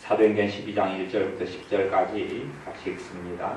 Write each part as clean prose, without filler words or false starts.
사도행전 12장 1절부터 10절까지 같이 읽습니다.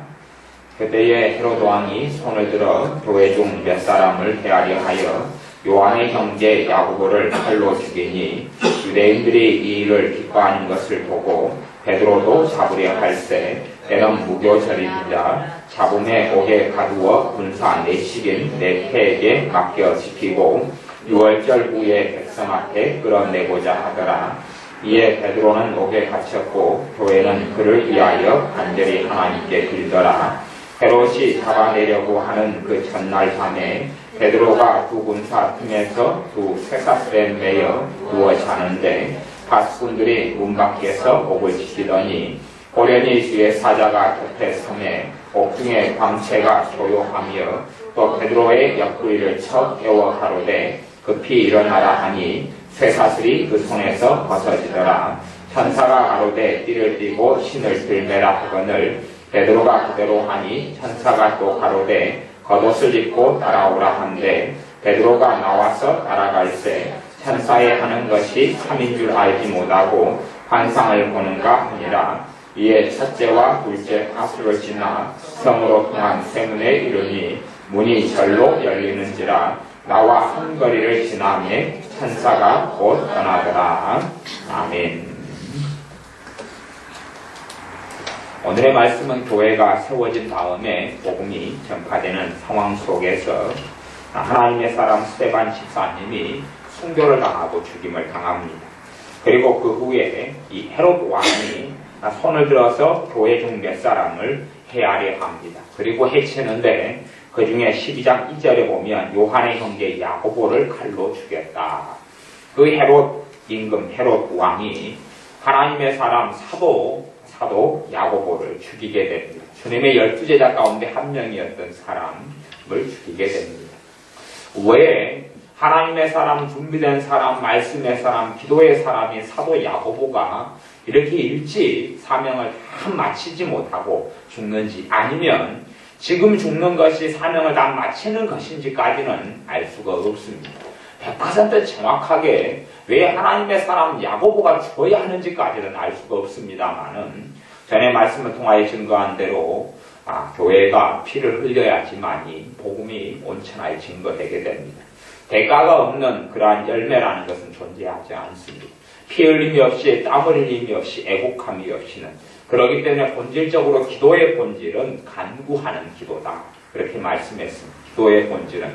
그때에 헤롯 왕이 손을 들어 교회 중 몇 사람을 헤아려 하여 요한의 형제 야고보를 칼로 죽이니 유대인들이 이 일을 기뻐하는 것을 보고 베드로도 잡으려 할세 때는 무교절이자 잡음에 오게 가두어 군사 내식인 네패에게 맡겨 지키고 6월절 후에 백성 앞에 끌어내고자 하더라. 이에 베드로는 옥에 갇혔고 교회는 그를 위하여 간절히 하나님께 빌더라. 헤롯이 잡아내려고 하는 그 전날 밤에 베드로가 두 군사 틈에서 두 쇠사슬에 매여 누워 자는데 바스꾼들이 문 밖에서 옥을 지키더니 호련히 주의 사자가 곁에 서매 옥중에 광채가 조용하며 또 베드로의 옆구리를 쳐 깨워 가로되 급히 일어나라 하니 쇠사슬이 그 손에서 벗어지더라. 천사가 가로되 띠를 띠고 신을 들매라 하거늘 베드로가 그대로 하니 천사가 또 가로되 겉옷을 입고 따라오라 한데 베드로가 나와서 따라갈새 천사의 하는 것이 참인 줄 알지 못하고 환상을 보는가 하니라. 이에 첫째와 둘째 하수를 지나 성으로 통한 세문에 이르니 문이 절로 열리는지라. 나와 한 거리를 지나매 천사가 곧 떠나더라. 아멘. 오늘의 말씀은 교회가 세워진 다음에 복음이 전파되는 상황 속에서 하나님의 사람 스데반 집사님이 순교를 당하고 죽임을 당합니다. 그리고 그 후에 이 헤롯 왕이 손을 들어서 교회 중 몇 사람을 헤아려 합니다. 그리고 해치는데 그 중에 12장 2절에 보면 요한의 형제 야고보를 칼로 죽였다. 그 헤롯 임금 헤롯 왕이 하나님의 사람 사도 야고보를 죽이게 됩니다. 주님의 12제자 가운데 한 명이었던 사람을 죽이게 됩니다. 왜 하나님의 사람, 준비된 사람, 말씀의 사람, 기도의 사람인 사도 야고보가 이렇게 일찍 사명을 다 마치지 못하고 죽는지, 아니면 지금 죽는 것이 사명을 다 마치는 것인지까지는 알 수가 없습니다. 100% 정확하게 왜 하나님의 사람 야고보가 죽어야 하는지까지는 알 수가 없습니다만은 전에 말씀을 통하여 증거한 대로 교회가 피를 흘려야지만이 복음이 온천하여 증거되게 됩니다. 대가가 없는 그러한 열매라는 것은 존재하지 않습니다. 피 흘림이 없이 땀 흘림이 없이 애국함이 없이는, 그렇기 때문에 본질적으로 기도의 본질은 간구하는 기도다. 그렇게 말씀했습니다. 기도의 본질은,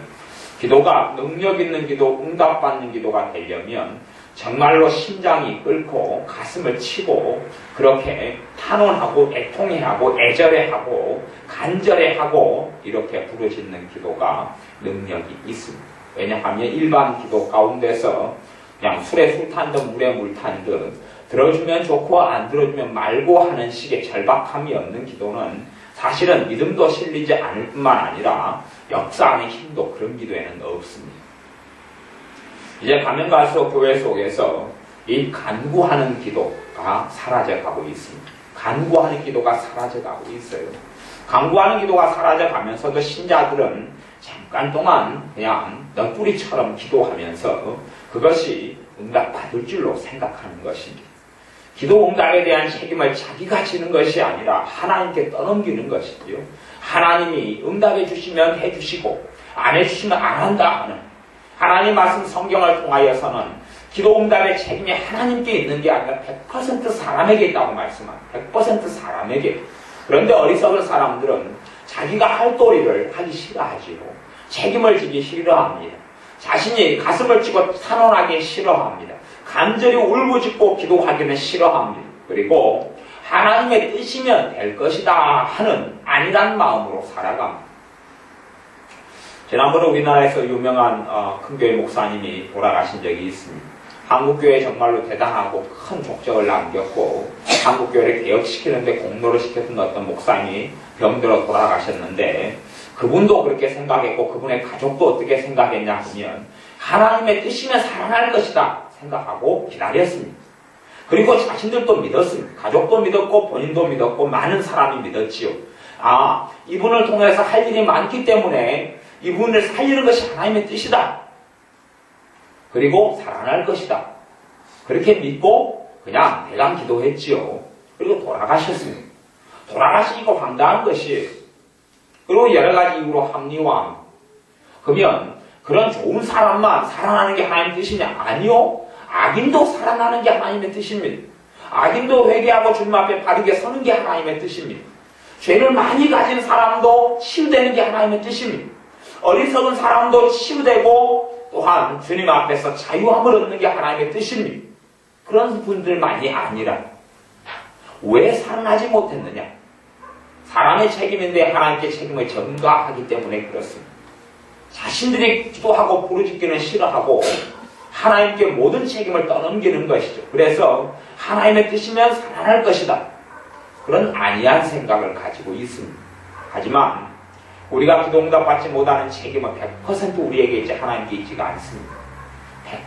기도가 능력 있는 기도, 응답받는 기도가 되려면 정말로 심장이 끓고 가슴을 치고 그렇게 탄원하고 애통해하고 애절해하고 간절해하고 이렇게 부르짖는 기도가 능력이 있습니다. 왜냐하면 일반 기도 가운데서 그냥 술에 술 탄 듯 물에 물 탄 듯 들어주면 좋고 안 들어주면 말고 하는 식의 절박함이 없는 기도는 사실은 믿음도 실리지 않을 뿐만 아니라 역사하는 힘도 그런 기도에는 없습니다. 이제 가면 갈수록 교회 속에서 이 간구하는 기도가 사라져가고 있습니다. 간구하는 기도가 사라져가고 있어요. 간구하는 기도가 사라져가면서도 신자들은 잠깐 동안 그냥 넋두리처럼 기도하면서 그것이 응답받을 줄로 생각하는 것입니다. 기도 응답에 대한 책임을 자기가 지는 것이 아니라 하나님께 떠넘기는 것이지요. 하나님이 응답해 주시면 해주시고 안 해주시면 안 한다 하는, 하나님 말씀 성경을 통하여서는 기도 응답의 책임이 하나님께 있는 게 아니라 100% 사람에게 있다고 말씀합니다. 100% 사람에게. 그런데 어리석은 사람들은 자기가 할 도리를 하기 싫어하지요. 책임을 지기 싫어합니다. 자신이 가슴을 치고 탄원하기 싫어합니다. 간절히 울부짖고 기도하기는 싫어합니다. 그리고 하나님의 뜻이면 될 것이다 하는 안일한 마음으로 살아갑니다. 지난번에 우리나라에서 유명한 큰 교회 목사님이 돌아가신 적이 있습니다. 한국교회에 정말로 대단하고 큰 족적을 남겼고 한국교회를 개혁시키는데 공로를 시켰던 어떤 목사님이 병들어 돌아가셨는데, 그분도 그렇게 생각했고 그분의 가족도 어떻게 생각했냐 하면 하나님의 뜻이면 살아날 것이다 생각하고 기다렸습니다. 그리고 자신들도 믿었습니다. 가족도 믿었고 본인도 믿었고 많은 사람이 믿었지요. 이분을 통해서 할 일이 많기 때문에 이분을 살리는 것이 하나님의 뜻이다. 그리고 살아날 것이다. 그렇게 믿고 그냥 대강 기도했지요. 돌아가셨습니다. 돌아가시니까 황당한 것이에요. 그리고 여러 가지 이유로 합리화합니다. 그러면 그런 좋은 사람만 살아나는 게 하나님의 뜻이냐? 아니요. 악인도 살아나는 게 하나님의 뜻입니다. 악인도 회개하고 주님 앞에 바르게 서는 게 하나님의 뜻입니다. 죄를 많이 가진 사람도 치유되는 게 하나님의 뜻입니다. 어리석은 사람도 치유되고 또한 주님 앞에서 자유함을 얻는 게 하나님의 뜻입니다. 그런 분들만이 아니라 왜 살아나지 못했느냐? 사람의 책임인데 하나님께 책임을 전가하기 때문에 그렇습니다. 자신들이 기도하고 부르짖기는 싫어하고 하나님께 모든 책임을 떠넘기는 것이죠. 그래서 하나님의 뜻이면 살아날 것이다. 그런 안이한 생각을 가지고 있습니다. 하지만 우리가 기도 응답받지 못하는 책임은 100% 우리에게 있지 하나님께 있지가 않습니다.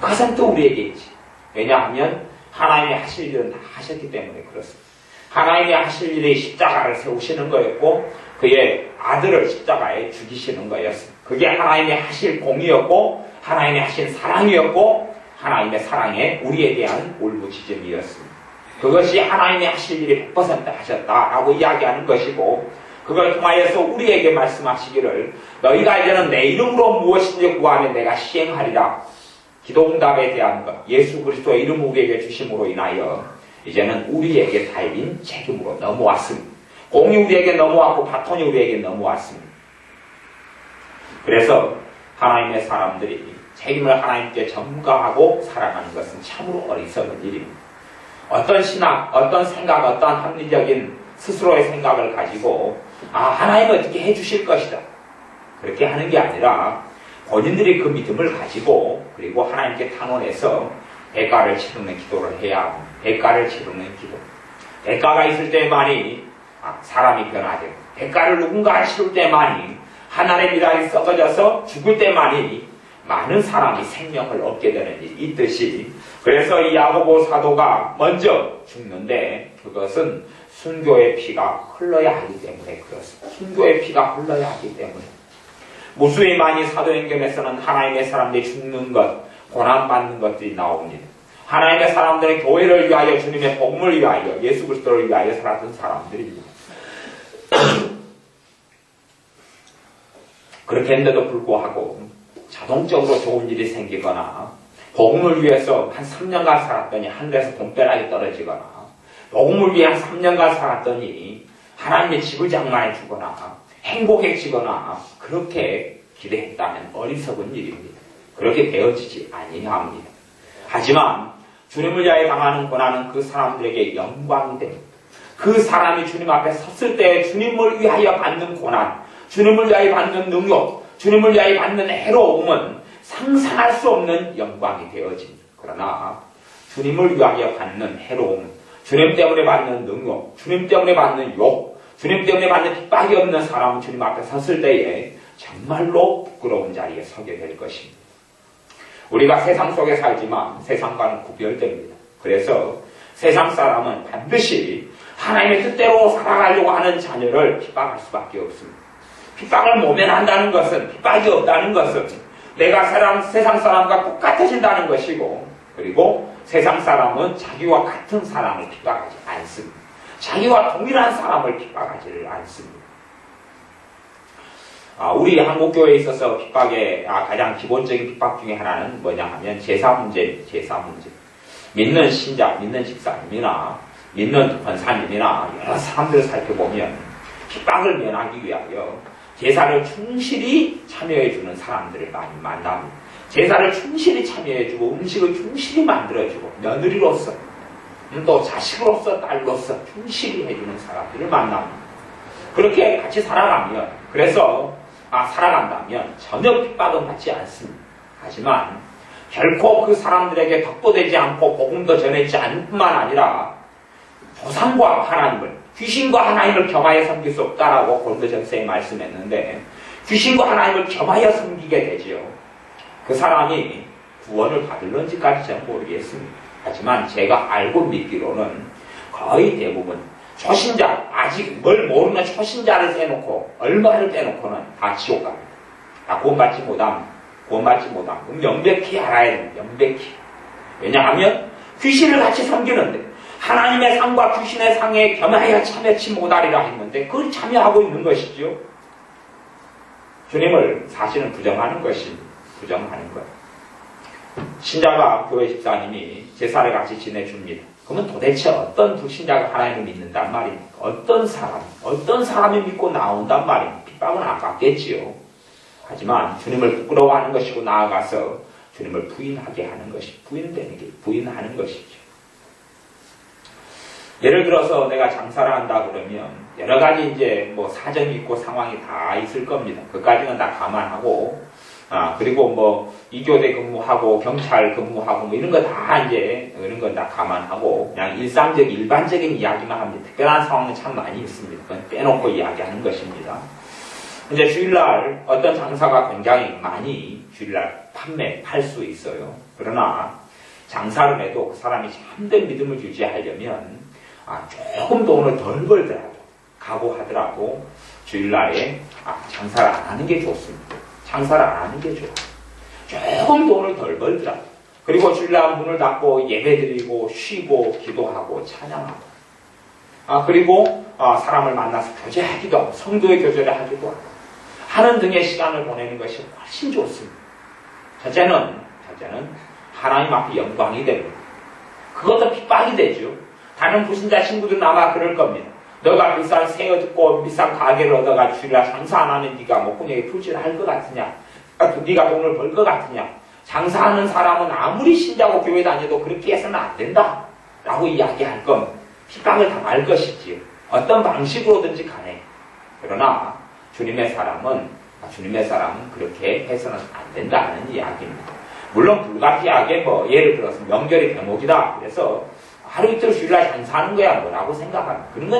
100% 우리에게 있지. 왜냐하면 하나님이 하실 일은 다 하셨기 때문에 그렇습니다. 하나님이 하실 일이 십자가를 세우시는 거였고 그의 아들을 십자가에 죽이시는 거였습니다. 그게 하나님이 하실 공이었고 하나님이 하신 사랑이었고 하나님의 사랑에 우리에 대한 울부짖음이었습니다. 그것이 하나님이 하실 일이 100% 하셨다라고 이야기하는 것이고 그걸 통하여서 우리에게 말씀하시기를 너희가 이제는 내 이름으로 무엇인지 구하면 내가 시행하리라. 기도응답에 대한 것 예수 그리스도의 이름을 우리에게 주심으로 인하여 이제는 우리에게 달린 책임으로 넘어왔습니다. 공이 우리에게 넘어왔고 바톤이 우리에게 넘어왔습니다. 그래서 하나님의 사람들이 책임을 하나님께 전가하고 살아가는 것은 참으로 어리석은 일입니다. 어떤 신학, 어떤 생각, 어떤 합리적인 스스로의 생각을 가지고 하나님은 어떻게 해주실 것이다. 그렇게 하는 게 아니라 본인들이 그 믿음을 가지고 그리고 하나님께 탄원해서 대가를 치르는 기도를 해야 합니다. 대가를 치르는 기도. 대가가 있을 때만이 사람이 변화되고 대가를 누군가 치를 때만이 하나님의 미랄이 썩어져서 죽을 때만이 많은 사람이 생명을 얻게 되는 일이 있듯이 그래서 이 야고보 사도가 먼저 죽는데 그것은 순교의 피가 흘러야 하기 때문에 그렇습니다. 순교의 피가 흘러야 하기 때문에 무수히 많이 사도행전에서는 하나님의 사람들이 죽는 것, 고난받는 것들이 나옵니다. 하나님의 사람들은 교회를 위하여 주님의 복음을 위하여 예수 그리스도를 위하여 살았던 사람들입니다. 그렇게 했는데도 불구하고 자동적으로 좋은 일이 생기거나 복음을 위해서 한 3년간 살았더니 하늘에서 돈벼락이 떨어지거나 복음을 위해 한 3년간 살았더니 하나님의 집을 장만해 주거나 행복해지거나 그렇게 기대했다면 어리석은 일입니다. 그렇게 되어지지 아니합니다. 하지만 주님을 위하여 당하는 고난은 그 사람들에게 영광이 됩니다. 그 사람이 주님 앞에 섰을 때 주님을 위하여 받는 고난, 주님을 위하여 받는 능욕, 주님을 위하여 받는 해로움은 상상할 수 없는 영광이 되어집니다. 그러나 주님을 위하여 받는 해로움, 주님 때문에 받는 능욕, 주님 때문에 받는 욕, 주님 때문에 받는 핍박이 없는 사람은 주님 앞에 섰을 때에 정말로 부끄러운 자리에 서게 될 것입니다. 우리가 세상 속에 살지만 세상과는 구별됩니다. 그래서 세상 사람은 반드시 하나님의 뜻대로 살아가려고 하는 자녀를 핍박할 수밖에 없습니다. 핍박을 모면한다는 것은 핍박이 없다는 것은 내가 세상 사람과 똑같아진다는 것이고 그리고 세상 사람은 자기와 같은 사람을 핍박하지 않습니다. 자기와 동일한 사람을 핍박하지를 않습니다. 우리 한국교회에 있어서 핍박의 가장 기본적인 핍박 중에 하나는 뭐냐 하면 제사 문제입니다. 제사 문제. 믿는 신자, 믿는 집사님이나 믿는 권사님이나 여러 사람들을 살펴보면 핍박을 면하기 위하여 제사를 충실히 참여해주는 사람들을 많이 만납니다. 제사를 충실히 참여해주고 음식을 충실히 만들어주고 며느리로서 또 자식으로서 딸로서 충실히 해주는 사람들을 만납니다. 그렇게 같이 살아가면 그래서 살아간다면 전혀 핍박은 받지 않습니다. 하지만 결코 그 사람들에게 덕보되지 않고 복음도 전해지지 않을 뿐만 아니라 조상과 하나님을 귀신과 하나님을 겸하여 섬길 수 없다라고 고린도전서에 말씀했는데 귀신과 하나님을 겸하여 섬기게 되지요. 그 사람이 구원을 받을런지까지 저는 모르겠습니다. 하지만 제가 알고 믿기로는 거의 대부분 초신자, 아직 뭘 모르는 초신자를 빼놓고 얼마를 빼놓고는 다 지옥 갑니다. 다 구원받지 못합니다. 구원받지 못합니다. 명백히 알아야 됩니다. 명백히. 왜냐하면 귀신을 같이 섬기는데 하나님의 상과 귀신의 상에 겸하여 참여치 못하리라 했는데 그걸 참여하고 있는 것이죠. 주님을 사실은 부정하는 것이 부정하는 것. 신자가 교회 집사님이 제사를 같이 지내줍니다. 그러면 도대체 어떤 불신자가 하나님을 믿는단 말입니까? 어떤 사람이 믿고 나온단 말입니까? 핍박은 아깝겠지요. 하지만 주님을 부끄러워하는 것이고 나아가서 주님을 부인하게 하는 것이 부인하는 것이죠. 예를 들어서 내가 장사를 한다 그러면 여러 가지 이제 뭐 사정이 있고 상황이 다 있을 겁니다. 그까지는 다 감안하고 그리고 뭐 이교대 근무하고 경찰 근무하고 뭐 이런 거 다 이제 이런 건 다 감안하고 그냥 일반적인 이야기만 합니다. 특별한 상황은 참 많이 있습니다. 그건 빼놓고 이야기하는 것입니다. 이제 주일날 어떤 장사가 굉장히 많이 주일날 팔 수 있어요. 그러나 장사를 해도 그 사람이 참된 믿음을 유지하려면 조금 돈을 덜 벌더라도 각오하더라도 주일날에 장사를 안 하는 게 좋습니다. 장사를 안 하는 게 좋아요. 조금 돈을 덜 벌더라도 그리고 주일날 문을 닫고 예배드리고 쉬고 기도하고 찬양하고 그리고 사람을 만나서 교제하기도 하고 성도의 교제를 하기도 하고 하는 등의 시간을 보내는 것이 훨씬 좋습니다. 첫째는 하나님 앞에 영광이 됩니다. 그것도 핍박이 되죠. 다른 불신자 친구들은 아마 그럴 겁니다. 너가 비싼 새 얻고 비싼 가게를 얻어가 주일날 장사 안 하면 네가 목구멍에 풀칠할 것 같으냐? 네가 돈을 벌 것 같으냐? 장사하는 사람은 아무리 신자고 교회 다녀도 그렇게 해서는 안 된다 라고 이야기할 겁니다. 핍박을 당할 것이지요. 어떤 방식으로든지 간에. 그러나 주님의 사람은 그렇게 해서는 안 된다는 이야기입니다. 물론 불가피하게 뭐 예를 들어서 명절이 대목이다 그래서 하루 이틀 주일날 장사하는 거야 뭐라고 생각합니다. 그런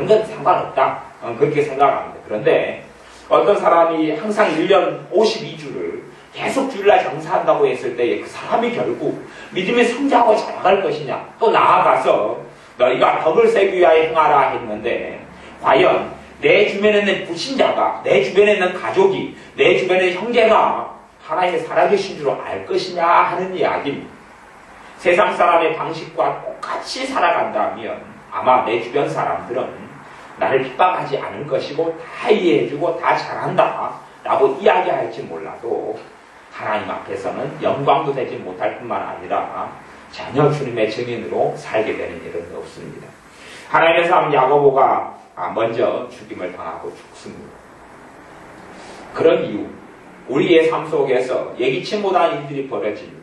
건 상관없다. 그렇게 생각합니다. 그런데 어떤 사람이 항상 1년 52주를 계속 주일날 장사한다고 했을 때 그 사람이 결국 믿음의 성장하고 자라갈 것이냐 또 나아가서 너희가 덕을 세기 위하여 행하라 했는데 과연 내 주변에 있는 불신자가 내 주변에 있는 가족이 내 주변에 있는 형제가 하나님의 살아계신 줄 알 것이냐 하는 이야기입니다. 세상 사람의 방식과 똑같이 살아간다면 아마 내 주변 사람들은 나를 핍박하지 않을 것이고 다 이해해주고 다 잘한다 라고 이야기할지 몰라도 하나님 앞에서는 영광도 되지 못할 뿐만 아니라 전혀 주님의 증인으로 살게 되는 일은 없습니다. 하나님의 사람 야고보가 먼저 죽임을 당하고 죽습니다. 그런 이유 우리의 삶 속에서 예기치 못한 일들이 벌어집니다.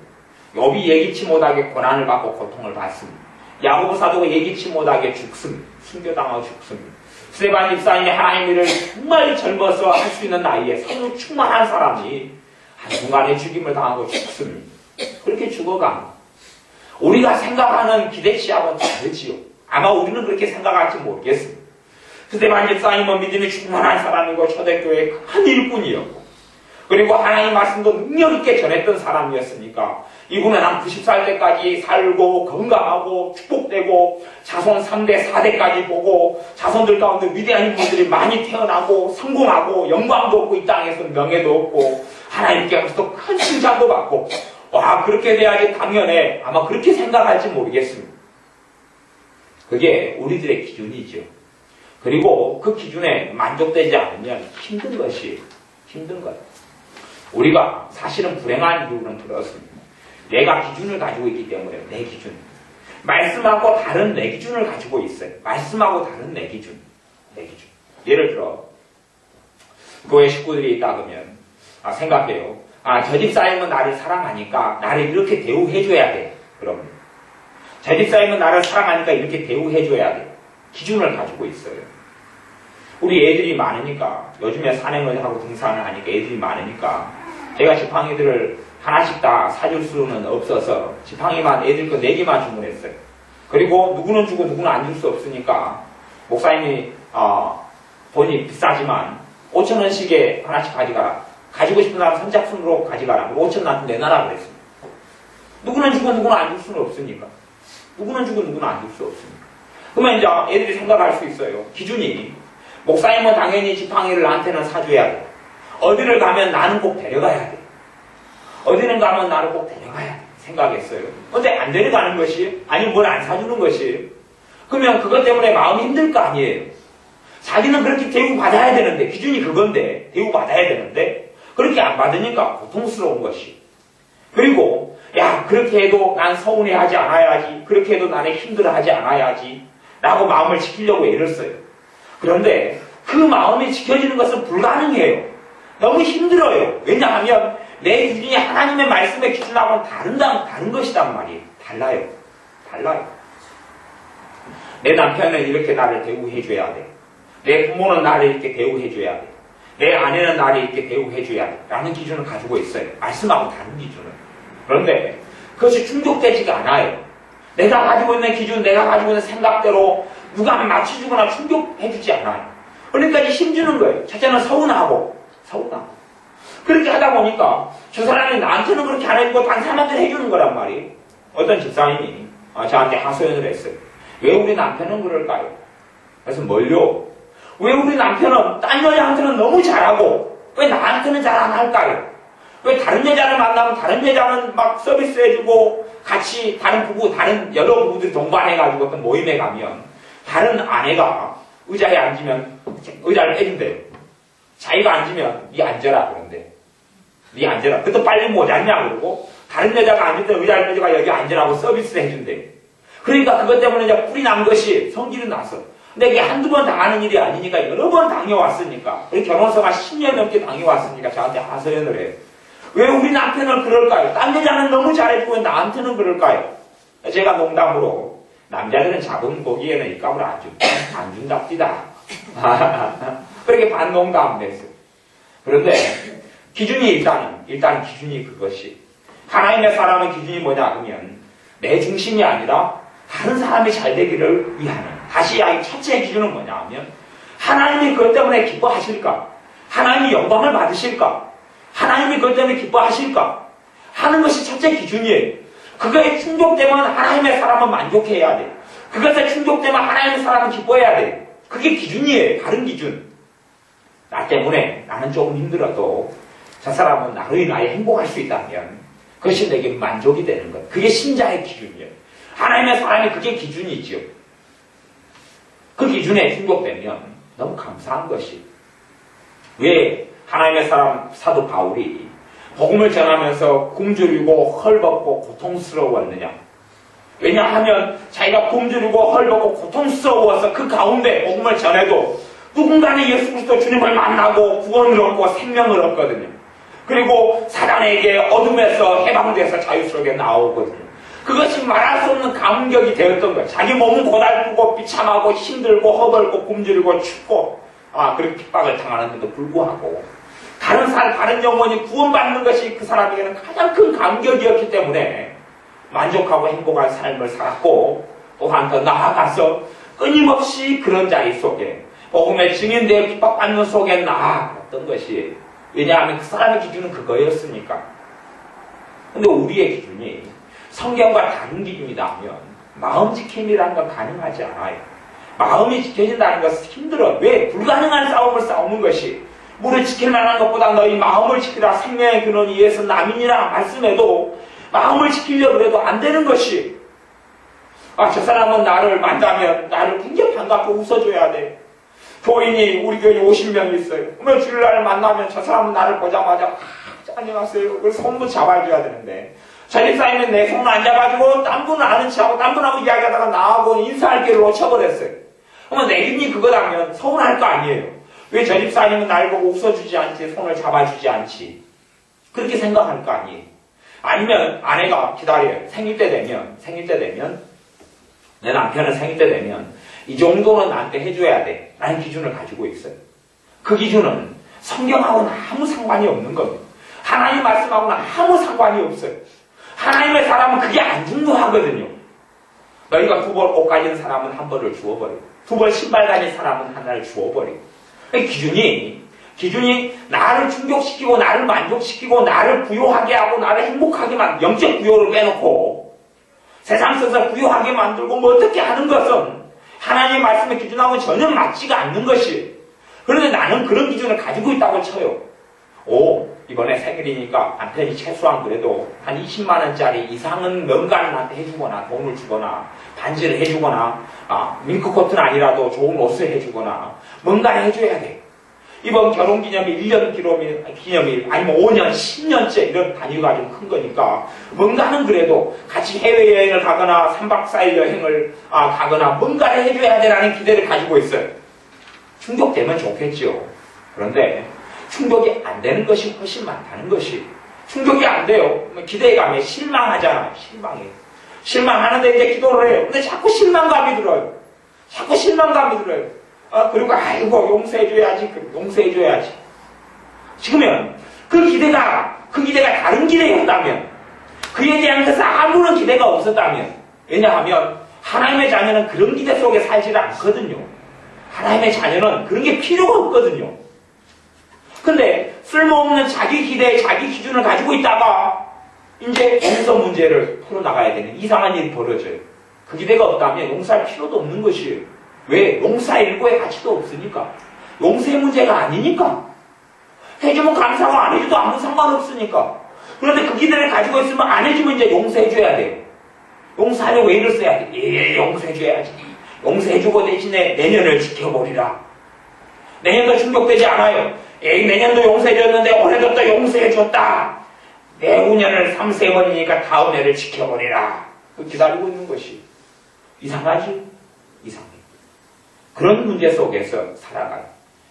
욥이 예기치 못하게 고난을 받고 고통을 받습니다. 야고보 사도가 예기치 못하게 죽습니다. 순교당하고 죽습니다. 스데반 집사님이 하나님 일을 정말 젊어서 할 수 있는 나이에 성령 충만한 사람이 한순간에 죽임을 당하고 죽습니다. 그렇게 죽어갑니다. 우리가 생각하는 기대치하고는 다르지요. 아마 우리는 그렇게 생각할지 모르겠습니다. 스데반 집사님은 믿음이 충만한 사람이고 초대교회의 큰 일꾼이었고 그리고 하나님 말씀도 능력 있게 전했던 사람이었으니까 이분은 한 90살 때까지 살고 건강하고 축복되고 자손 3대 4대까지 보고 자손들 가운데 위대한 인물들이 많이 태어나고 성공하고 영광도 얻고 이 땅에서 명예도 얻고 하나님께로부터 큰 칭찬도 받고 와 그렇게 돼야지 당연해 아마 그렇게 생각할지 모르겠습니다. 그게 우리들의 기준이죠. 그리고 그 기준에 만족되지 않으면 힘든 것이에요. 힘든 것. 우리가 사실은 불행한 이유는 그렇습니다. 내가 기준을 가지고 있기 때문에 내 기준. 말씀하고 다른 내 기준을 가지고 있어요. 말씀하고 다른 내 기준. 예를 들어 교회 식구들이 있다 그러면 생각해요. 저 집사님은 나를 사랑하니까 나를 이렇게 대우해줘야 돼. 그러면 저 집사님은 나를 사랑하니까 이렇게 대우해줘야 돼. 기준을 가지고 있어요. 우리 애들이 많으니까 요즘에 산행을 하고 등산을 하니까 애들이 많으니까 제가 지팡이들을 하나씩 다 사줄 수는 없어서 지팡이만 애들 거 4개만 주문했어요. 그리고 누구는 주고 누구는 안 줄 수 없으니까 목사님이 돈이 비싸지만 5,000원씩에 하나씩 가져가라. 가지고 싶은 사람 선착순으로 가져가라. 5,000원 나한테 내놔라 그랬습니다. 누구는 주고 누구는 안 줄 수는 없으니까. 누구는 주고 누구는 안 줄 수 없으니까. 그러면 이제 애들이 생각할 수 있어요. 기준이 목사님은 당연히 지팡이를 나한테는 사줘야 돼. 어디를 가면 나는 꼭 데려가야 돼. 어디는 가면 나를 꼭 데려가야 돼. 생각했어요. 근데 안 데려가는 것이, 아니 뭘 안 사주는 것이, 그러면 그것 때문에 마음이 힘들 거 아니에요. 자기는 그렇게 대우받아야 되는데, 기준이 그건데, 대우받아야 되는데, 그렇게 안 받으니까 고통스러운 것이. 그리고, 야, 그렇게 해도 난 서운해하지 않아야지, 그렇게 해도 나는 힘들어하지 않아야지, 라고 마음을 지키려고 애를 써요. 그런데 그 마음이 지켜지는 것은 불가능해요. 너무 힘들어요. 왜냐하면 내 기준이 하나님의 말씀의 기준하고는 다른 것이란 말이에요. 달라요. 내 남편은 이렇게 나를 대우해줘야 돼. 내 부모는 나를 이렇게 대우해줘야 돼. 내 아내는 나를 이렇게 대우해줘야 돼. 라는 기준을 가지고 있어요. 말씀하고 다른 기준을. 그런데 그것이 충족되지가 않아요. 내가 가지고 있는 기준, 내가 가지고 있는 생각대로 누가 맞춰주거나 충족해주지 않아요. 그러니까 힘주는 거예요. 첫째는 서운하고. 그렇게 하다 보니까 저 사람이 나한테는 그렇게 안 해주고 다른 사람한테 해주는 거란 말이에요. 어떤 집사님이 저한테 하소연을 했어요. 왜 우리 남편은 그럴까요? 그래서 뭘요? 왜 우리 남편은 딴 여자한테는 너무 잘하고 왜 나한테는 잘 안 할까요? 왜 다른 여자를 만나면 다른 여자는 막 서비스해주고 같이 다른 여러 부부들이 동반해가지고 어떤 모임에 가면 다른 아내가 의자에 앉으면 의자를 빼준대요. 자기가 앉으면 니 앉아라 그런데 니 앉아라. 그것도 빨리 못 앉냐 그러고 다른 여자가 앉을 때 의자를 빼줘가 여기 앉으라고 서비스를 해준대요. 그러니까 그것 때문에 이제 뿔이 난 것이 성질이 나서. 근데 이게 한두 번 당하는 일이 아니니까 여러 번 당해왔으니까 우리 결혼서가 10년 넘게 당해왔으니까 저한테 하소연을 해요. 왜 우리 남편은 그럴까요? 딴 여자는 너무 잘해주고 나한테는 그럴까요? 제가 농담으로 남자들은 잡은 고기에는 이 값을 안 준답디다. 그렇게 반농담을 했어요. 그런데 기준이 일단 기준이 그것이 하나님의 사람의 기준이 뭐냐 하면 내 중심이 아니라 다른 사람이 잘 되기를 위하는. 다시 이 첫째 기준은 뭐냐 하면 하나님이 그것 때문에 기뻐하실까? 하나님이 영광을 받으실까? 하나님이 그것 때문에 기뻐하실까? 하는 것이 첫째 기준이에요. 그거에 충족되면 하나님의 사람은 만족해야 돼. 그것에 충족되면 하나님의 사람은 기뻐해야 돼. 그게 기준이에요. 다른 기준. 나 때문에 나는 조금 힘들어도 저 사람은 나로 인하여 행복할 수 있다면 그것이 내게 만족이 되는 것. 그게 신자의 기준이에요. 하나님의 사람이 그게 기준이지요. 그 기준에 충족되면 너무 감사한 것이. 왜 하나님의 사람 사도 바울이 복음을 전하면서 굶주리고 헐벗고 고통스러웠느냐? 왜냐하면 자기가 굶주리고 헐벗고 고통스러워서 그 가운데 복음을 전해도 누군가는 예수 그리스도 주님을 만나고 구원을 얻고 생명을 얻거든요. 그리고 사단에게 어둠에서 해방돼서 자유스럽게 나오거든요. 그것이 말할 수 없는 감격이 되었던 거예요. 자기 몸은 고달프고 비참하고 힘들고 허벌고 굶주리고 춥고 그렇게 핍박을 당하는데도 불구하고 다른 영혼이 구원받는 것이 그 사람에게는 가장 큰 감격이었기 때문에 만족하고 행복한 삶을 살았고 또한 더 나아가서 끊임없이 그런 자리 속에 복음의 증인되어 핍박받는 속에 나아갔던 것이 왜냐하면 그 사람의 기준은 그거였으니까. 근데 우리의 기준이 성경과 다른 기준이다 하면 마음 지킴이라는 건 가능하지 않아요. 마음이 지켜진다는 것은 힘들어. 왜? 불가능한 싸움을 싸우는 것이 물을 지킬 만한 것보다 너희 마음을 지키라 생명의 근원이 예수 남인이라 말씀해도 마음을 지키려고 해도 안 되는 것이 저 사람은 나를 만나면 나를 굉장히 반갑고 웃어줘야 돼. 교인이 우리 교인이 50명 있어요. 그러면 주일날 만나면 저 사람은 나를 보자마자 안녕하세요. 그래서 손도 잡아줘야 되는데 전입사님은 내 손을 안 잡아주고 딴 분을 아는 척하고 딴 분하고 이야기하다가 나하고 인사할 기회를 놓쳐버렸어요. 그러면 내 기준이 그거라면 서운할 거 아니에요. 왜 전입사님은 날 보고 웃어주지 않지 손을 잡아주지 않지 그렇게 생각할 거 아니에요. 아니면 아내가 기다려요. 생일 때 되면 내 남편은 생일 때 되면 이 정도는 나한테 해줘야 돼 라는 기준을 가지고 있어요. 그 기준은 성경하고는 아무 상관이 없는 겁니다. 하나님 말씀하고는 아무 상관이 없어요. 하나님의 사람은 그게 안 중요하거든요. 너희가 2벌 옷 가진 사람은 1벌을 주어버리고 2벌 신발 가진 사람은 하나를 주어버리고 기준이 나를 충족시키고 나를 만족시키고 나를 부요하게 하고 나를 행복하게 만들고 영적 부요를 빼놓고 세상 속에서 부요하게 만들고 뭐 어떻게 하는 것은 하나님의 말씀의 기준하고는 전혀 맞지가 않는 것이에요. 그런데 나는 그런 기준을 가지고 있다고 쳐요. 이번에 생일이니까 남편이 최소한 그래도 한 20만원짜리 이상은 뭔가를 나한테 해주거나 돈을 주거나 반지를 해주거나 밍크코트는 아니라도 좋은 옷을 해주거나 뭔가를 해줘야 돼. 이번 결혼기념일 1년 기념일 아니면 5년, 10년째 이런 단위가 좀 큰 거니까 뭔가는 그래도 같이 해외여행을 가거나 3박 4일 여행을 가거나 뭔가를 해줘야 되라는 기대를 가지고 있어요. 충족되면 좋겠죠. 그런데 충족이 안 되는 것이 훨씬 많다는 것이. 충족이 안 돼요. 기대감에 실망하잖아요. 실망하는데 이제 기도를 해요. 근데 자꾸 실망감이 들어요. 그리고 아이고 용서해줘야지. 지금은 그 기대가 다른 기대였다면, 그에 대한 것은 아무런 기대가 없었다면, 왜냐하면 하나님의 자녀는 그런 기대 속에 살지를 않거든요. 하나님의 자녀는 그런 게 필요가 없거든요. 근데 쓸모없는 자기 기대, 자기 기준을 가지고 있다가 이제 용서 문제를 풀어나가야 되는 이상한 일이 벌어져요. 그 기대가 없다면 용서할 필요도 없는 것이에요. 왜? 용서 일고의 가치도 없으니까. 용서의 문제가 아니니까. 해주면 감사하고 안 해줘도 아무 상관없으니까. 그런데 그 기대를 가지고 있으면 안 해주면 이제 용서해줘야 돼요. 용서하려고 애를 써야 돼. 예, 용서해줘야지. 용서해주고 대신에 내년을 지켜보리라. 내년도 충족되지 않아요. 에이, 내년도 용서해줬는데 올해도 또 용서해줬다. 내후년을 3-4번이니까 다음 해를 지켜보리라. 기다리고 있는 것이. 이상하지? 이상해. 그런 문제 속에서 살아가요.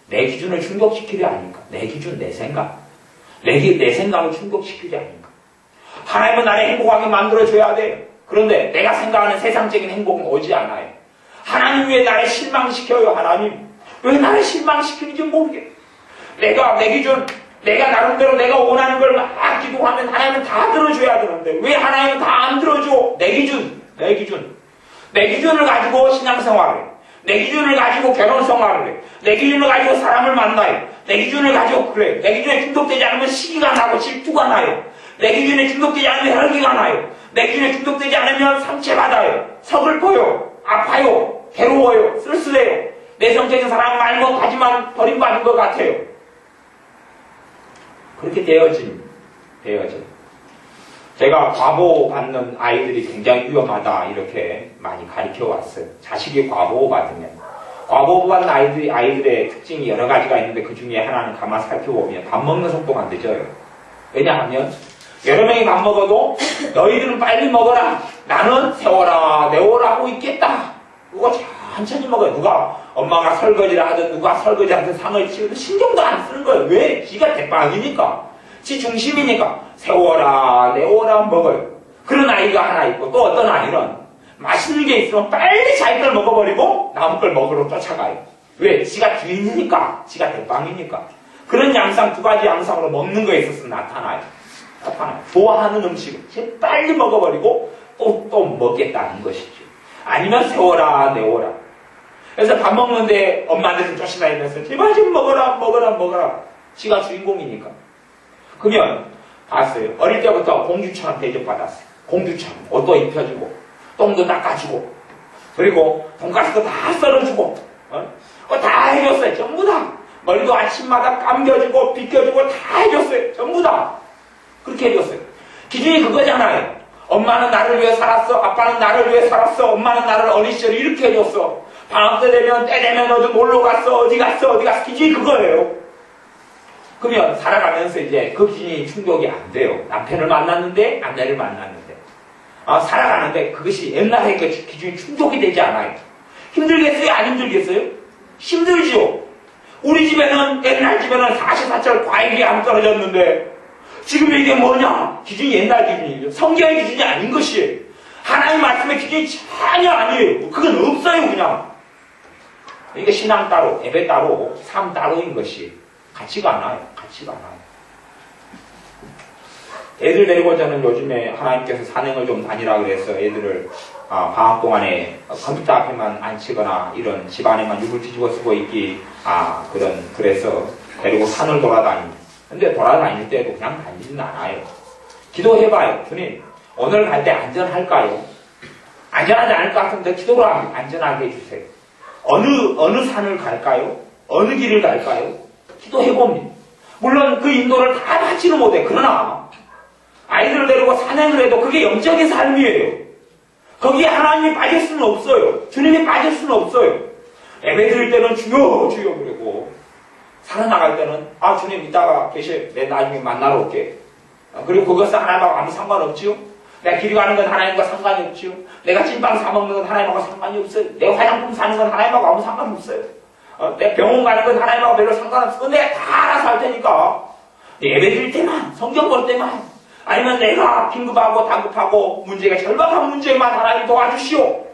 내 기준을 충족시키려 하니까. 내 기준, 내 생각. 내 생각을 충족시키려 하니까. 하나님은 나를 행복하게 만들어줘야 돼. 그런데 내가 생각하는 세상적인 행복은 오지 않아요. 하나님 왜 나를 실망시켜요, 하나님? 왜 나를 실망시키는지 모르겠어. 내가 내 기준, 내가 나름대로 내가 원하는 걸 막 기도하면 하나님은 다 들어줘야 되는데 왜 하나님은 다 안 들어줘? 내 기준을 가지고 신앙생활을 해. 내 기준을 가지고 결혼생활을 해. 내 기준을 가지고 사람을 만나요. 내 기준을 가지고 그래. 내 기준에 중독되지 않으면 시기가 나고 질투가 나요. 내 기준에 중독되지 않으면 혈기가 나요. 내 기준에 중독되지 않으면 상처받아요. 서글퍼요. 아파요. 괴로워요. 쓸쓸해요. 내 성적인 사람 말고 하지만 버림받은 것 같아요. 그렇게 되어진. 제가 과보받는 아이들이 굉장히 위험하다 이렇게 많이 가르쳐 왔어요. 자식이 과보받으면. 과보받는 아이들의 특징이 여러 가지가 있는데 그 중에 하나는 가만 살펴보면 밥 먹는 속도가 늦어요. 왜냐하면 여러 명이 밥 먹어도 너희들은 빨리 먹어라. 나는 세워라 내워라 하고 있겠다. 그거 천천히 먹어요. 누가 엄마가 설거지를 하든 누가 설거지하든 상을 치우든 신경도 안 쓰는 거예요. 왜? 지가 대빵이니까. 지 중심이니까 세워라 내워라 먹어요. 그런 아이가 하나 있고 또 어떤 아이는 맛있는 게 있으면 빨리 자기 걸 먹어버리고 남은 걸 먹으러 쫓아가요. 왜? 지가 주인이니까. 지가 대빵이니까. 그런 양상, 두 가지 양상으로 먹는 거에 있어서 나타나요. 좋아하는 음식을 빨리 먹어버리고 또 먹겠다는 것이죠. 아니면 세워라 내워라. 그래서 밥 먹는데 엄마한테 좀 쫓아다니면서 제발 좀 먹어라. 지가 주인공이니까. 그러면 봤어요. 어릴 때부터 공주처럼 대접받았어요. 공주처럼 옷도 입혀주고 똥도 닦아주고 그리고 돈가스도 다 썰어주고 다 해줬어요. 전부 다. 머리도 아침마다 감겨주고 빗겨주고 다 해줬어요. 전부 다. 그렇게 해줬어요. 기준이 그거잖아요. 엄마는 나를 위해 살았어. 아빠는 나를 위해 살았어. 엄마는 나를 어린 시절에 이렇게 해줬어. 방학 때 되면 어디 놀러 갔어. 어디 갔어. 기준이 그거예요. 그러면 살아가면서 이제 그 기준이 충족이 안 돼요. 남편을 만났는데 아내를 만났는데 살아가는데 그것이 옛날에 그 기준이 충족이 되지 않아요. 힘들겠어요? 안 힘들겠어요? 힘들지요. 우리 집에는 옛날 집에는 44절 과일이 안 떨어졌는데 지금 이게 뭐냐? 기준이 옛날 기준이죠. 성경의 기준이 아닌 것이에요. 하나님 말씀의 기준이 전혀 아니에요. 그건 없어요 그냥. 이게 신앙 따로, 예배 따로, 삶 따로인 것이 같지가 않아요. 애들 데리고 저는 요즘에 하나님께서 산행을 좀 다니라 그래서 애들을 방학 동안에 컴퓨터 앞에만 앉히거나 이런 집안에만 이불 뒤집어 쓰고 있기 그래서 데리고 산을 돌아다닙니다. 근데 돌아다닐 때도 그냥 다니지는 않아요. 기도해봐요. 주님 오늘 갈 때 안전할까요? 안전하지 않을 것 같은데 기도를 합니다. 안전하게 해주세요. 어느 산을 갈까요? 어느 길을 갈까요? 기도해봅니다. 물론 그 인도를 다 받지는 못해. 그러나 아이들을 데리고 산행을 해도 그게 영적인 삶이에요. 거기에 하나님이 빠질 수는 없어요. 주님이 빠질 수는 없어요. 예배 드릴 때는 주여 주여 그러고 살아나갈 때는 아 주님 이따가 계셔. 내 나중에 만나러 올게. 그리고 그것은 하나님하고 아무 상관없지요. 내가 길이 가는 건 하나님과 상관이 없지요. 내가 찐빵 사먹는 건 하나님하고 상관이 없어요. 내가 화장품 사는 건 하나님하고 아무 상관없어요. 내가 병원 가는 건 하나님하고 별로 상관없어. 내가 다 알아서 할 테니까 예배 드릴 때만 성경 볼 때만 아니면 내가 긴급하고 다급하고 문제가 절박한 문제만 하나님 도와주시오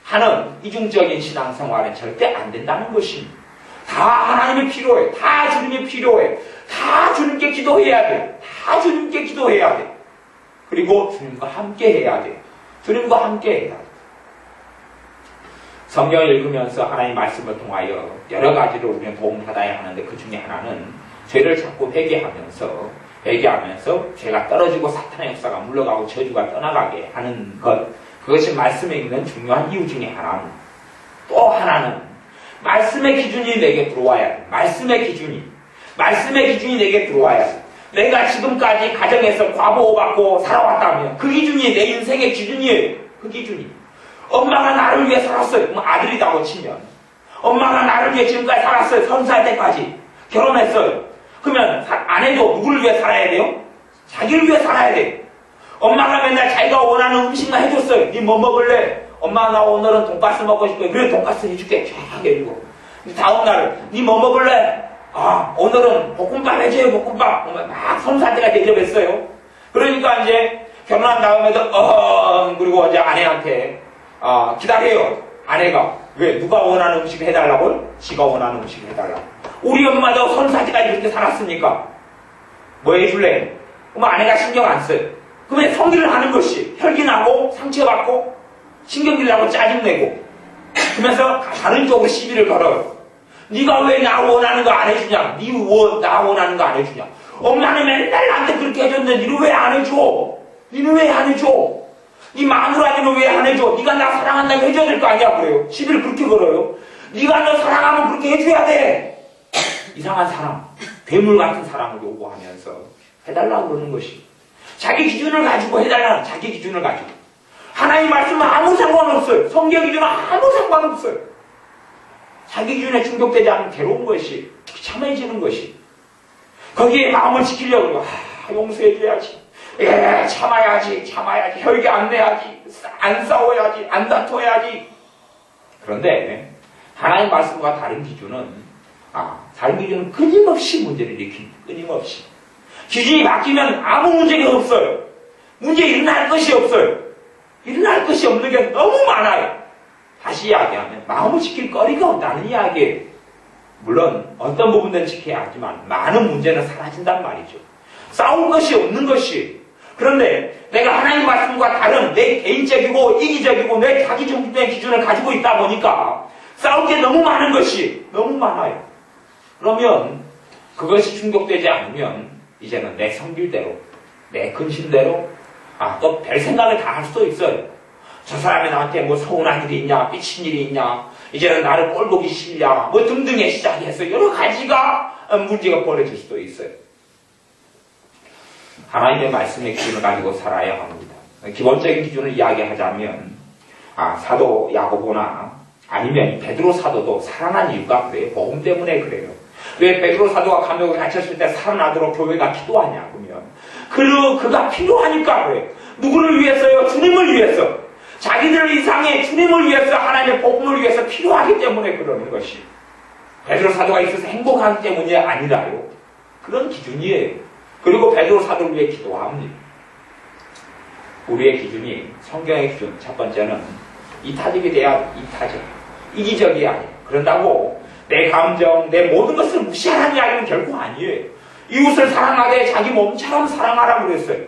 하는 이중적인 신앙생활은 절대 안 된다는 것입니다. 다 하나님이 필요해. 다 주님이 필요해. 다 주님께 기도해야 돼. 다 주님께 기도해야 돼. 그리고 주님과 함께 해야 돼. 주님과 함께 해야 돼. 성경을 읽으면서 하나님의 말씀을 통하여 여러 가지로 우리는 도움받아야 하는데 그 중에 하나는 죄를 자꾸 회개하면서 죄가 떨어지고 사탄의 역사가 물러가고 저주가 떠나가게 하는 것, 그것이 말씀에 있는 중요한 이유 중에 하나는, 또 하나는 말씀의 기준이 내게 들어와야 돼. 말씀의 기준이 내게 들어와야 돼. 내가 지금까지 가정에서 과보호받고 살아왔다면 그 기준이 내 인생의 기준이에요. 그 기준이. 엄마가 나를 위해 살았어요. 아들이라고 치면 엄마가 나를 위해 지금까지 살았어요. 30살 때까지 결혼했어요. 그러면 아내도 누구를 위해 살아야 돼요? 자기를 위해 살아야 돼. 엄마가 맨날 자기가 원하는 음식만 해줬어요. 니 뭐 먹을래? 엄마 나 오늘은 돈가스 먹고 싶어요. 그래 돈가스 해줄게. 쫙 해주고 다음날 니 뭐 먹을래? 아 오늘은 볶음밥 해줘요. 볶음밥. 막 30살 때까지 대접했어요. 그러니까 이제 결혼한 다음에도 그리고 이제 아내한테 기다려요. 아내가 왜 누가 원하는 음식 해달라고요? 지가 원하는 음식 해달라고. 우리 엄마도 30살 때까지 그렇게 살았으니까 뭐 해줄래? 그럼 아내가 신경 안 써요. 그러면 성질을 하는 것이 혈기나고 상처받고 신경질나고 짜증내고 그러면서 다른 쪽으로 시비를 걸어요. 네가 왜 나 원하는 거 안 해주냐? 나 원하는 거 안 해주냐? 엄마는 맨날 나한테 그렇게 해줬는데 니는 왜 안 해줘? 니는 왜 안 해줘? 네 마누라니는 왜 안 해줘? 네가 나 사랑한다고 해줘야 될 거 아니야? 그래요. 시비를 그렇게 걸어요. 네가 너 사랑하면 그렇게 해줘야 돼. 이상한 사랑, 괴물 같은 사랑을 요구하면서 해달라고 그러는 것이 자기 기준을 가지고 해달라는 자기 기준을 가지고 하나님 말씀은 아무 상관없어요. 성경 기준은 아무 상관없어요. 자기 기준에 충족되지 않으면 괴로운 것이 참해지는 것이 거기에 마음을 지키려고 용서해줘야지. 참아야지. 혈기 안 내야지. 안 싸워야지. 안 다퉈야지. 그런데 하나님 말씀과 다른 기준은 다른 기준은 끊임없이 문제를 일으킵니다. 끊임없이. 기준이 바뀌면 아무 문제가 없어요. 문제 일어날 것이 없어요. 일어날 것이 없는 게 너무 많아요. 다시 이야기하면 마음을 지킬 거리가 없다는 이야기예요. 물론 어떤 부분들은 지켜야 하지만 많은 문제는 사라진단 말이죠. 싸울 것이 없는 것이. 그런데 내가 하나님 말씀과 다른 내 개인적이고 이기적이고 내 자기 중심의 기준을 가지고 있다 보니까 싸울 게 너무 많은 것이 너무 많아요. 그러면 그것이 충족되지 않으면 이제는 내 성질대로 내 근심대로 또 별 생각을 다 할 수도 있어요. 저 사람이 나한테 뭐 서운한 일이 있냐, 삐친 일이 있냐, 이제는 나를 꼴보기 싫냐, 뭐 등등에 시작해서 여러 가지가 문제가 벌어질 수도 있어요. 하나님의 말씀의 기준을 가지고 살아야 합니다. 기본적인 기준을 이야기하자면 사도 야고보나 아니면 베드로 사도도 살아난 이유가 그래요. 복음 때문에 그래요. 왜 베드로 사도가 감옥에 갇혔을 때 살아나도록 교회가 기도하냐 그러면 그가 필요하니까 그래요. 누구를 위해서요? 주님을 위해서. 자기들 이상의 주님을 위해서 하나님의 복음을 위해서 필요하기 때문에 그러는 것이 베드로 사도가 있어서 행복하기 때문이 아니라요. 그런 기준이에요. 그리고 베드로 사도를 위해 기도합니다. 우리의 기준이 성경의 기준 첫 번째는 이타적이 돼야 이타적. 이기적이 아니에요. 그런다고 내 감정, 내 모든 것을 무시하라는 이야기는 결코 아니에요. 이웃을 사랑하되 자기 몸처럼 사랑하라고 그랬어요.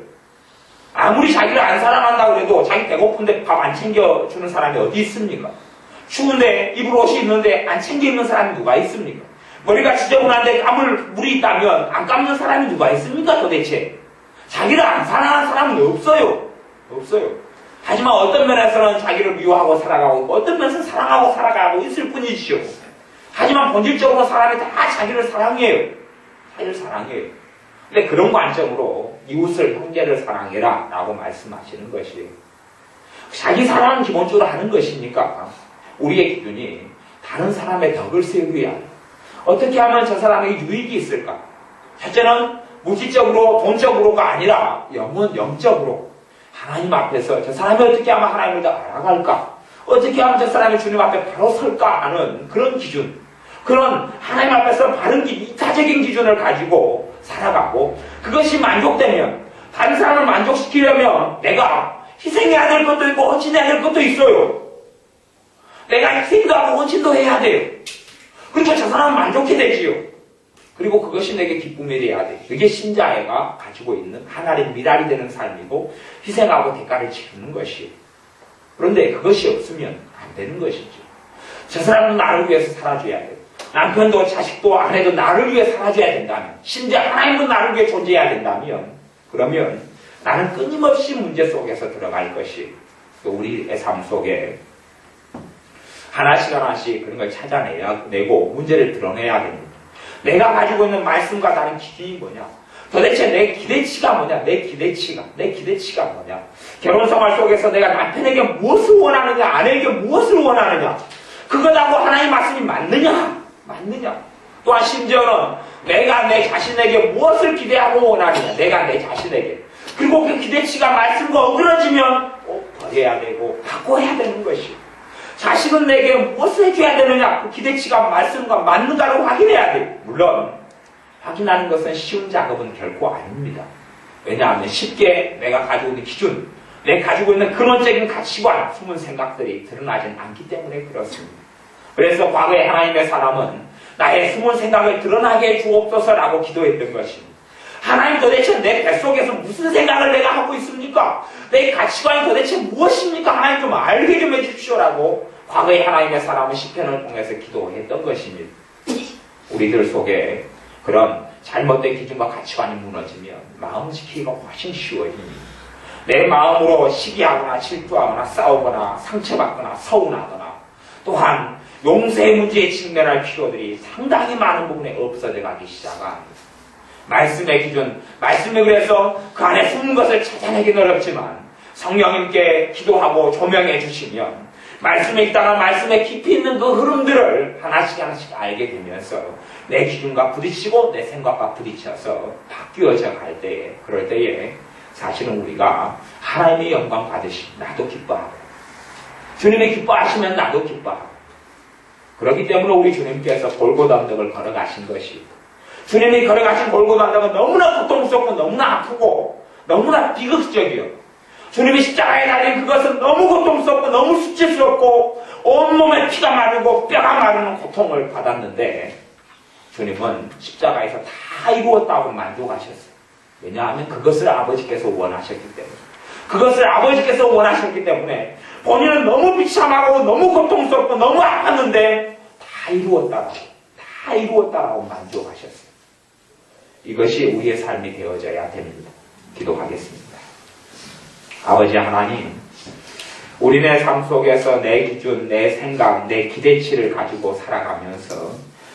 아무리 자기를 안 사랑한다고 해도 자기 배고픈데 밥 안 챙겨주는 사람이 어디 있습니까? 추운데 입을 옷이 있는데 안 챙겨 입는 사람이 누가 있습니까? 머리가 지저분한데 감을 물이 있다면 안 감는 사람이 누가 있습니까 도대체? 자기를 안 사랑하는 사람은 없어요. 하지만 어떤 면에서는 자기를 미워하고 살아가고 있고 어떤 면에서는 사랑하고 살아가고 있을 뿐이지요. 하지만 본질적으로 사람이 다 자기를 사랑해요. 사실 사랑이에요. 근데 그런 관점으로 이웃을 형제를 사랑해라 라고 말씀하시는 것이에요. 자기 사랑은 기본적으로 하는 것이니까 우리의 기준이 다른 사람의 덕을 세우기 위하여 어떻게 하면 저 사람에게 유익이 있을까? 첫째는 물질적으로 돈적으로가 아니라 영적으로 하나님 앞에서 저 사람이 어떻게 하면 하나님을 더 알아갈까? 어떻게 하면 저 사람이 주님 앞에 바로 설까 하는 그런 기준, 그런 하나님 앞에서 바른 이타적인 기준을 가지고 살아가고, 그것이 만족되면 다른 사람을 만족시키려면 내가 희생해야 될 것도 있고 헌신해야 될 것도 있어요. 내가 희생도 하고 헌신도 해야 돼요. 그러니까 저 사람은 만족해 되지요. 그리고 그것이 내게 기쁨이 돼야 돼. 그게 신자애가 가지고 있는 하나님 미랄이 되는 삶이고 희생하고 대가를 치르는 것이에요. 그런데 그것이 없으면 안 되는 것이죠. 저 사람은 나를 위해서 살아줘야 돼요. 남편도 자식도 아내도 나를 위해 살아줘야 된다면, 심지어 하나님도 나를 위해 존재해야 된다면, 그러면 나는 끊임없이 문제 속에서 들어갈 것이에요. 또 우리의 삶 속에 하나씩 그런 걸 찾아내고 문제를 드러내야 됩니다. 내가 가지고 있는 말씀과 다른 기준이 뭐냐? 도대체 내 기대치가 뭐냐? 내 기대치가 뭐냐? 결혼 생활 속에서 내가 남편에게 무엇을 원하느냐? 아내에게 무엇을 원하느냐? 그것하고 하나님의 말씀이 맞느냐? 또한 심지어는 내가 내 자신에게 무엇을 기대하고 원하느냐? 내가 내 자신에게. 그리고 그 기대치가 말씀과 어그러지면 버려야 되고 바꿔야 되는 것이요. 자식은 내게 무엇을 해줘야 되느냐? 그 기대치가 말씀과 맞는가를 확인해야 돼요. 물론 확인하는 것은 쉬운 작업은 결코 아닙니다. 왜냐하면 쉽게 내가 가지고 있는 기준, 내가 가지고 있는 근원적인 가치관, 숨은 생각들이 드러나진 않기 때문에 그렇습니다. 그래서 과거에 하나님의 사람은 나의 숨은 생각을 드러나게 해 주옵소서라고 기도했던 것입니다. 하나님, 도대체 내 뱃속에서 무슨 생각을 내가 하고 있습니까? 내 가치관이 도대체 무엇입니까? 하나님 좀 알게 좀 해주십시오라고 과거에 하나님의 사람은 시편을 통해서 기도했던 것입니다. 우리들 속에 그런 잘못된 기준과 가치관이 무너지면 마음 지키기가 훨씬 쉬워집니다. 내 마음으로 시기하거나 질투하거나 싸우거나 상처받거나 서운하거나, 또한 용서의 문제에 직면할 필요들이 상당히 많은 부분에 없어져 가기 시작합니다. 말씀의 기준, 말씀이 그래서 그 안에 숨은 것을 찾아내기는 어렵지만 성령님께 기도하고 조명해 주시면 말씀에 있다가 말씀에 깊이 있는 그 흐름들을 하나씩 알게 되면서 내 기준과 부딪히고 내 생각과 부딪혀서 바뀌어져 갈 때에, 그럴 때에 사실은 우리가 하나님의 영광 받으시면 나도 기뻐하고, 주님이 기뻐하시면 나도 기뻐하고, 그렇기 때문에 우리 주님께서 골고다 언덕을 걸어가신 것이, 주님이 걸어가신 골고다 언덕은 너무나 고통스럽고 너무나 아프고 너무나 비극적이요. 주님이 십자가에 달린 그것은 너무 고통스럽고 너무 수치스럽고 온몸에 피가 마르고 뼈가 마르는 고통을 받았는데, 주님은 십자가에서 다 이루었다고 만족하셨어요. 왜냐하면 그것을 아버지께서 원하셨기 때문에. 그것을 아버지께서 원하셨기 때문에 본인은 너무 비참하고 너무 고통스럽고 너무 아팠는데 다 이루었다라고 만족하셨어요. 이것이 우리의 삶이 되어져야 됩니다. 기도하겠습니다. 아버지 하나님, 우리네 삶 속에서 내 기준, 내 생각, 내 기대치를 가지고 살아가면서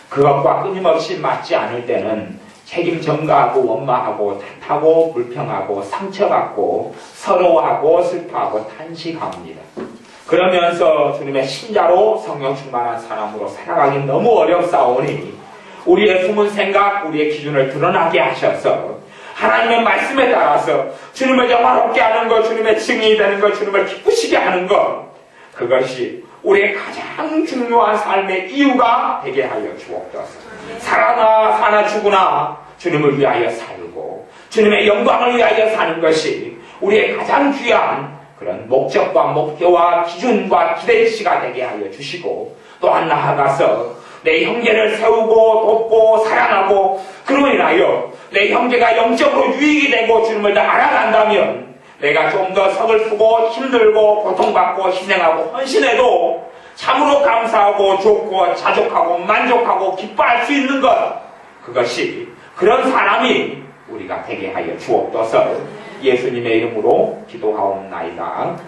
그것과 끊임없이 맞지 않을 때는 책임 전가하고 원망하고 탓하고 불평하고 상처받고 서러워하고 슬퍼하고 탄식합니다. 그러면서 주님의 신자로 성령 충만한 사람으로 살아가기 너무 어렵사오니 우리의 숨은 생각, 우리의 기준을 드러나게 하셔서 하나님의 말씀에 따라서 주님을 영화롭게 하는 것, 주님의 증인이 되는 것, 주님을 기쁘시게 하는 것, 그것이 우리의 가장 중요한 삶의 이유가 되게 하여 주옵소서. 사나 죽으나 주님을 위하여 살고 주님의 영광을 위하여 사는 것이 우리의 가장 귀한 그런 목적과 목표와 기준과 기대치가 되게 하여 주시고, 또한 나아가서 내 형제를 세우고 돕고 사랑하고, 그로 인하여 내 형제가 영적으로 유익이 되고 주님을 더 알아간다면 내가 좀 더 서글프고 힘들고 고통받고 희생하고 헌신해도 참으로 감사하고 좋고 자족하고 만족하고 기뻐할 수 있는 것, 그것이 그런 사람이 우리가 되게 하여 주옵소서. 예수님의 이름으로 기도하옵나이다. 아멘.